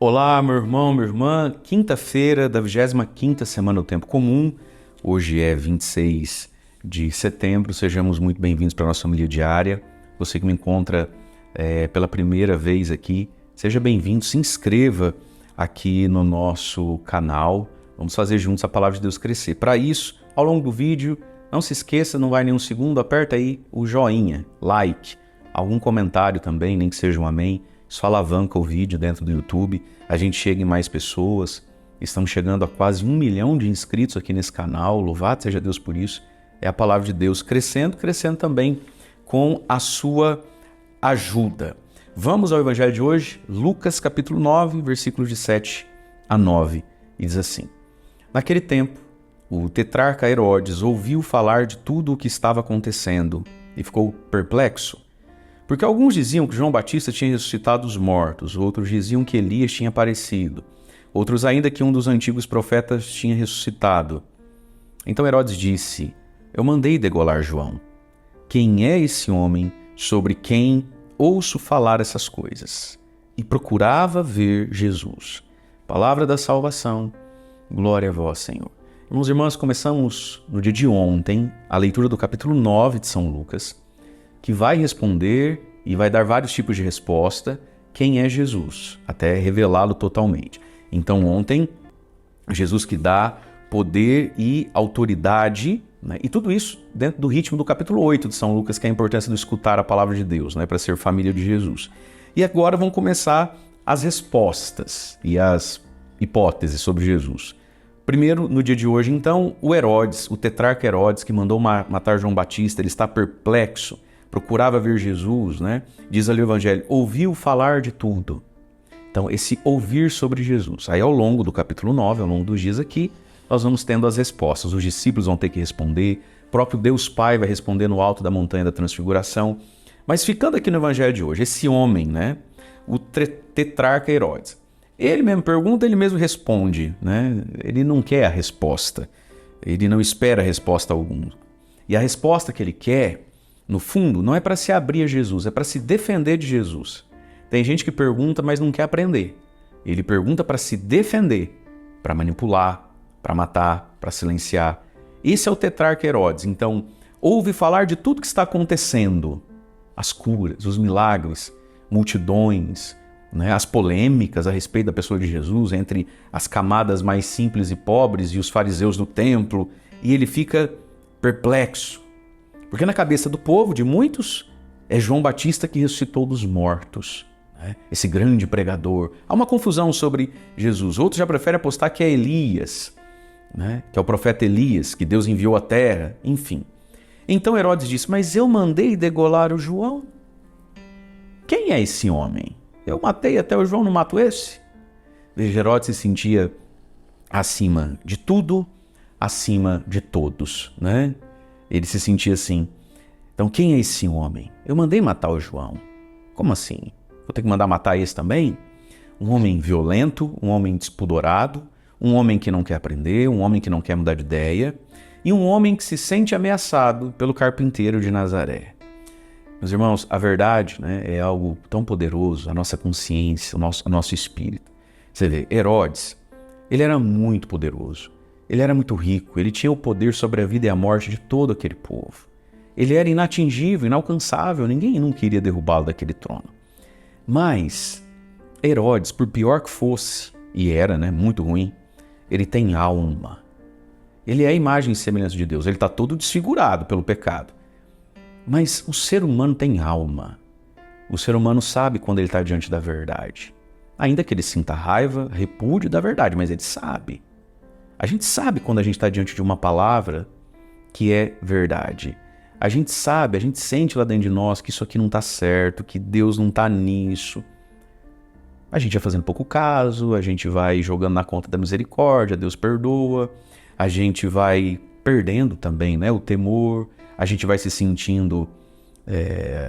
Olá, meu irmão, minha irmã. Quinta-feira da 25ª semana do Tempo Comum. Hoje é 26 de setembro. Sejamos muito bem-vindos para a nossa homilia diária. Você que me encontra pela primeira vez aqui, seja bem-vindo. Se inscreva aqui no nosso canal. Vamos fazer juntos a palavra de Deus crescer. Para isso, ao longo do vídeo, não se esqueça, não vai nenhum segundo, aperta aí o joinha, like, algum comentário também, nem que seja um amém. Isso alavanca o vídeo dentro do YouTube, a gente chega em mais pessoas, estamos chegando a quase 1 milhão de inscritos aqui nesse canal, louvado seja Deus por isso. É a palavra de Deus crescendo também com a sua ajuda. Vamos ao evangelho de hoje, Lucas capítulo 9, versículos de 7 a 9, e diz assim: Naquele tempo, o tetrarca Herodes ouviu falar de tudo o que estava acontecendo e ficou perplexo. Porque alguns diziam que João Batista tinha ressuscitado os mortos, outros diziam que Elias tinha aparecido, outros ainda que um dos antigos profetas tinha ressuscitado. Então Herodes disse: Eu mandei degolar João. Quem é esse homem sobre quem ouço falar essas coisas? E procurava ver Jesus. Palavra da salvação, glória a vós, Senhor. Irmãos e irmãs, começamos no dia de ontem a leitura do capítulo 9 de São Lucas, que vai responder e vai dar vários tipos de resposta quem é Jesus, até revelá-lo totalmente. Então ontem, Jesus que dá poder e autoridade, né? E tudo isso dentro do ritmo do capítulo 8 de São Lucas, que é a importância de escutar a palavra de Deus, né? Para ser família de Jesus. E agora vão começar as respostas e as hipóteses sobre Jesus. Primeiro, no dia de hoje, então, o Herodes, o tetrarca Herodes, que mandou matar João Batista, ele está perplexo, procurava ver Jesus, né? Diz ali o evangelho, ouviu falar de tudo. Então, esse ouvir sobre Jesus. Aí, ao longo do capítulo 9, ao longo dos dias aqui, nós vamos tendo as respostas. Os discípulos vão ter que responder, o próprio Deus Pai vai responder no alto da montanha da transfiguração. Mas ficando aqui no evangelho de hoje, esse homem, né? O tetrarca Herodes. Ele mesmo pergunta, ele mesmo responde, né? Ele não quer a resposta. Ele não espera resposta alguma. E a resposta que ele quer, no fundo, não é para se abrir a Jesus, é para se defender de Jesus. Tem gente que pergunta, mas não quer aprender. Ele pergunta para se defender, para manipular, para matar, para silenciar. Esse é o tetrarca Herodes. Então, ouve falar de tudo que está acontecendo. As curas, os milagres, multidões, né, as polêmicas a respeito da pessoa de Jesus entre as camadas mais simples e pobres e os fariseus do templo. E ele fica perplexo. Porque na cabeça do povo, de muitos, é João Batista que ressuscitou dos mortos, né? Esse grande pregador. Há uma confusão sobre Jesus. Outros já preferem apostar que é Elias, né? Que é o profeta Elias, que Deus enviou à terra, enfim. Então Herodes disse, mas eu mandei degolar o João? Quem é esse homem? Eu matei até o João, não mato esse? Veja, Herodes se sentia acima de tudo, acima de todos, né? Ele se sentia assim. Então, quem é esse homem? Eu mandei matar o João. Como assim? Vou ter que mandar matar esse também? Um homem violento, um homem despudorado, um homem que não quer aprender, um homem que não quer mudar de ideia e um homem que se sente ameaçado pelo carpinteiro de Nazaré. Meus irmãos, a verdade, né, é algo tão poderoso, a nossa consciência, o nosso espírito. Você vê, Herodes, ele era muito poderoso. Ele era muito rico, ele tinha o poder sobre a vida e a morte de todo aquele povo. Ele era inatingível, inalcançável, ninguém nunca queria derrubá-lo daquele trono. Mas Herodes, por pior que fosse, e era, né, muito ruim, ele tem alma. Ele é a imagem e semelhança de Deus, ele está todo desfigurado pelo pecado. Mas o ser humano tem alma. O ser humano sabe quando ele está diante da verdade. Ainda que ele sinta raiva, repúdio da verdade, mas ele sabe. A gente sabe quando a gente está diante de uma palavra que é verdade. A gente sabe, a gente sente lá dentro de nós que isso aqui não está certo, que Deus não está nisso. A gente vai fazendo pouco caso, a gente vai jogando na conta da misericórdia, Deus perdoa. A gente vai perdendo também, né, o temor. A gente vai se sentindo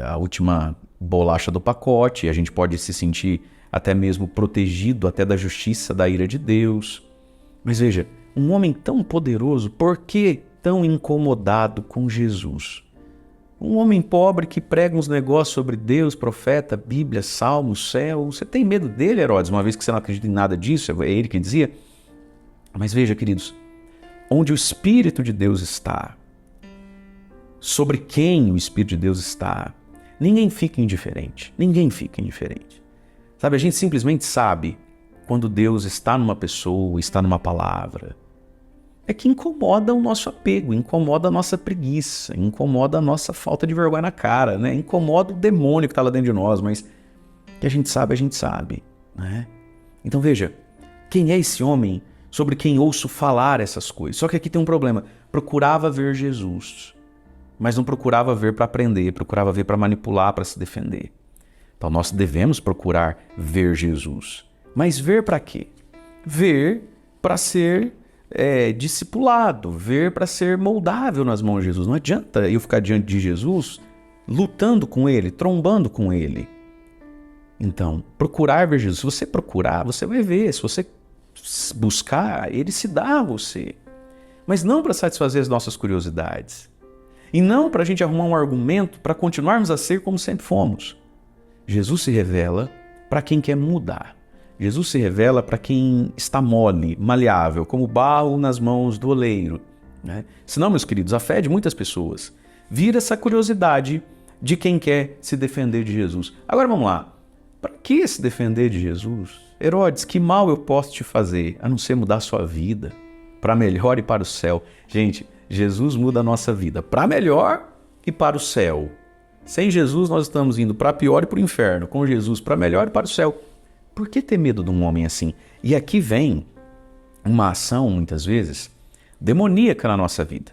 a última bolacha do pacote. A gente pode se sentir até mesmo protegido até da justiça, da ira de Deus. Mas veja, um homem tão poderoso, por que tão incomodado com Jesus? Um homem pobre que prega uns negócios sobre Deus, profeta, Bíblia, Salmo, céu. Você tem medo dele, Herodes, uma vez que você não acredita em nada disso? É ele quem dizia. Mas veja, queridos, onde o Espírito de Deus está, sobre quem o Espírito de Deus está, ninguém fica indiferente. Ninguém fica indiferente. Sabe, a gente simplesmente sabe quando Deus está numa pessoa, está numa palavra. É que incomoda o nosso apego, incomoda a nossa preguiça, incomoda a nossa falta de vergonha na cara, né? Incomoda o demônio que está lá dentro de nós, mas que a gente sabe, né? Então veja, quem é esse homem sobre quem ouço falar essas coisas? Só que aqui tem um problema. Procurava ver Jesus, mas não procurava ver para aprender, procurava ver para manipular, para se defender. Então nós devemos procurar ver Jesus. Mas ver para quê? Ver para ser discipulado, ver para ser moldável nas mãos de Jesus. Não adianta eu ficar diante de Jesus lutando com ele, trombando com ele. Então, procurar ver Jesus. Se você procurar, você vai ver. Se você buscar, ele se dá a você. Mas não para satisfazer as nossas curiosidades. E não para a gente arrumar um argumento para continuarmos a ser como sempre fomos. Jesus se revela para quem quer mudar. Jesus se revela para quem está mole, maleável, como barro nas mãos do oleiro, né? Senão, meus queridos, a fé de muitas pessoas vira essa curiosidade de quem quer se defender de Jesus. Agora vamos lá. Para que se defender de Jesus? Herodes, que mal eu posso te fazer, a não ser mudar a sua vida para melhor e para o céu? Gente, Jesus muda a nossa vida para melhor e para o céu. Sem Jesus nós estamos indo para pior e para o inferno. Com Jesus para melhor e para o céu. Por que ter medo de um homem assim? E aqui vem uma ação, muitas vezes, demoníaca na nossa vida.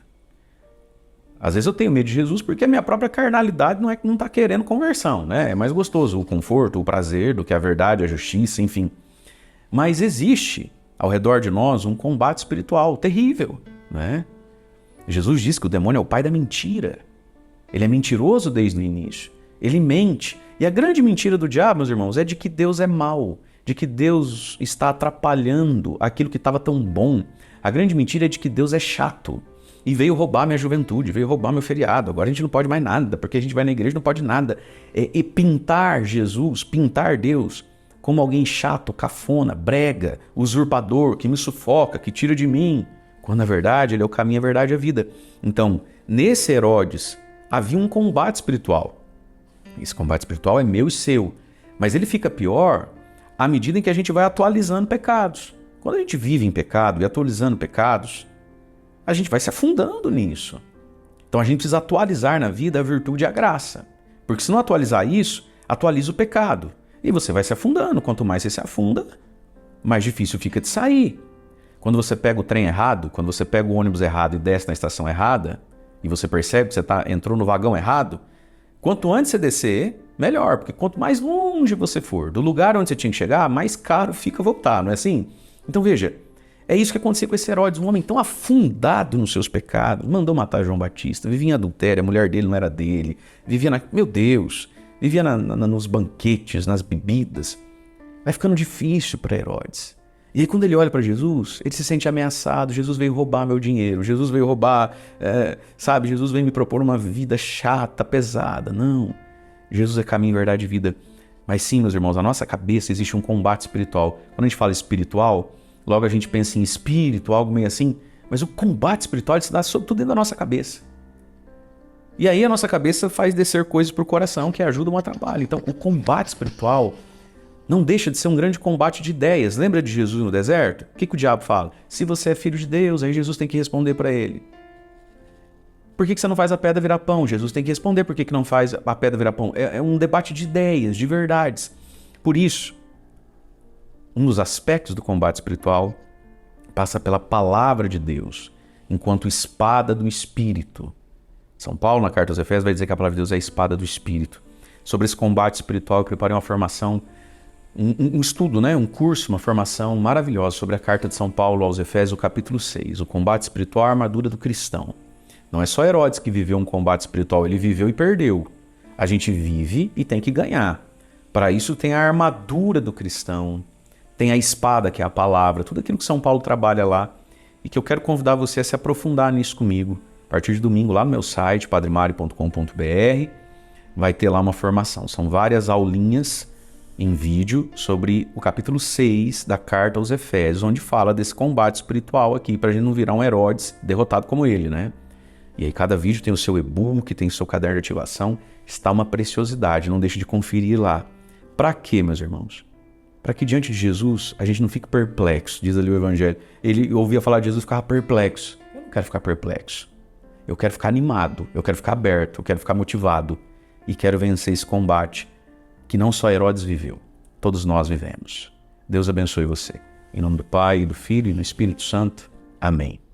Às vezes eu tenho medo de Jesus porque a minha própria carnalidade não está querendo conversão, né? É mais gostoso o conforto, o prazer do que a verdade, a justiça, enfim. Mas existe ao redor de nós um combate espiritual terrível, né? Jesus diz que o demônio é o pai da mentira. Ele é mentiroso desde o início. Ele mente. E a grande mentira do diabo, meus irmãos, é de que Deus é mau, de que Deus está atrapalhando aquilo que estava tão bom. A grande mentira é de que Deus é chato e veio roubar minha juventude, veio roubar meu feriado. Agora a gente não pode mais nada, porque a gente vai na igreja e não pode nada. E pintar Jesus, pintar Deus como alguém chato, cafona, brega, usurpador, que me sufoca, que tira de mim, quando na verdade ele é o caminho, a verdade e a vida. Então, nesse Herodes havia um combate espiritual. Esse combate espiritual é meu e seu, mas ele fica pior à medida em que a gente vai atualizando pecados. Quando a gente vive em pecado e atualizando pecados, a gente vai se afundando nisso. Então a gente precisa atualizar na vida a virtude e a graça, porque se não atualizar isso, atualiza o pecado e você vai se afundando. Quanto mais você se afunda, mais difícil fica de sair. Quando você pega o trem errado, quando você pega o ônibus errado e desce na estação errada, e você percebe que você entrou no vagão errado, quanto antes você descer, melhor, porque quanto mais longe você for do lugar onde você tinha que chegar, mais caro fica voltar, não é assim? Então veja, é isso que acontecia com esse Herodes, um homem tão afundado nos seus pecados, mandou matar João Batista, vivia em adultério, a mulher dele não era dele, meu Deus, vivia nos banquetes, nas bebidas. Vai ficando difícil para Herodes. E aí quando ele olha para Jesus, ele se sente ameaçado. Jesus veio roubar meu dinheiro, Jesus veio roubar, Jesus veio me propor uma vida chata, pesada. Não, Jesus é caminho, verdade e vida. Mas sim, meus irmãos, na nossa cabeça existe um combate espiritual. Quando a gente fala espiritual, logo a gente pensa em espírito, algo meio assim. Mas o combate espiritual ele se dá tudo dentro da nossa cabeça. E aí a nossa cabeça faz descer coisas para o coração que ajudam a trabalho. Então o combate espiritual não deixa de ser um grande combate de ideias. Lembra de Jesus no deserto? O que o diabo fala? Se você é filho de Deus, aí Jesus tem que responder para ele. Por que você não faz a pedra virar pão? Jesus tem que responder por que não faz a pedra virar pão. É um debate de ideias, de verdades. Por isso, um dos aspectos do combate espiritual passa pela palavra de Deus, enquanto espada do Espírito. São Paulo, na carta aos Efésios, vai dizer que a palavra de Deus é a espada do Espírito. Sobre esse combate espiritual, eu preparei uma formação, um estudo, um curso, uma formação maravilhosa sobre a carta de São Paulo aos Efésios, o capítulo 6, o combate espiritual, a armadura do cristão. Não é só Herodes que viveu um combate espiritual, ele viveu e perdeu. A gente vive e tem que ganhar. Para isso tem a armadura do cristão, tem a espada, que é a palavra, tudo aquilo que São Paulo trabalha lá, e que eu quero convidar você a se aprofundar nisso comigo, partir de domingo, lá no meu site, padremario.com.br, vai ter lá uma formação. São várias aulinhas em vídeo sobre o capítulo 6 da carta aos Efésios, onde fala desse combate espiritual aqui, para a gente não virar um Herodes derrotado como ele, né? E aí cada vídeo tem o seu e-book, tem o seu caderno de ativação, está uma preciosidade, não deixe de conferir lá. Para quê, meus irmãos? Para que diante de Jesus a gente não fique perplexo, diz ali o Evangelho. Ele ouvia falar de Jesus e ficava perplexo. Eu não quero ficar perplexo. Eu quero ficar animado, eu quero ficar aberto, eu quero ficar motivado e quero vencer esse combate que não só Herodes viveu, todos nós vivemos. Deus abençoe você. Em nome do Pai, do Filho e do Espírito Santo. Amém.